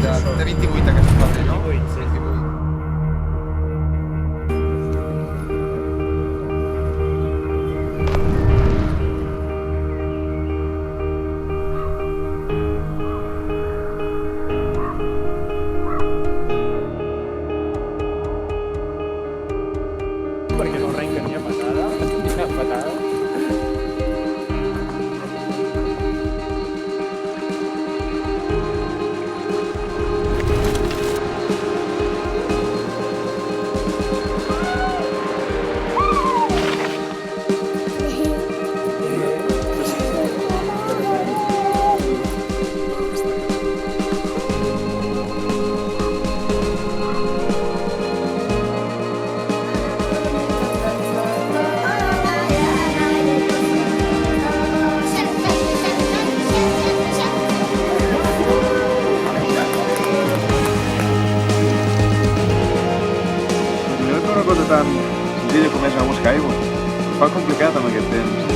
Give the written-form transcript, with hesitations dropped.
De 28 aquest febrer, no? 28, sí. 28. Perquè no arrenca ni a patada, ni a patada. Potser no és una cosa tan senzilla com és anar a buscar aigua. Es fa complicat amb aquest temps.